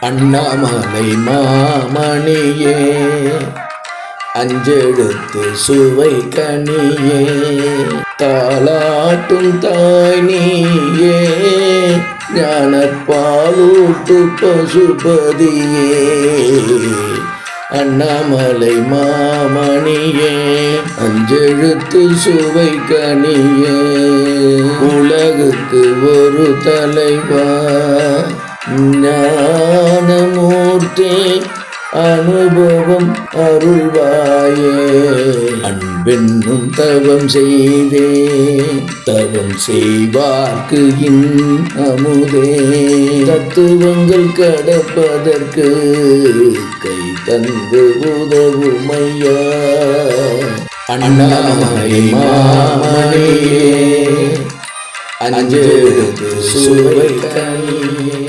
அண்ணாமலை மாமணியே அஞ்செழுத்து சுவை கனியே தாலாட்டும் தாய் நீயே ஞானப்பாலூட்டு பசுபதியே அண்ணாமலை மாமணியே அஞ்செழுத்து சுவை கனியே உலகுக்கு ஒரு தலைவா ஞானமூர்த்தி அனுபவம் அருள்வாயே அன்பென்னும் தவம் செய்தே தவம் செய்வார்க்கு அமுதே தத்துவங்கள் கடப்பதற்கு கை தந்து உதவுமையா அண்ணாமலை மாமணியே அஞ்செழுத்து சுவை கனியே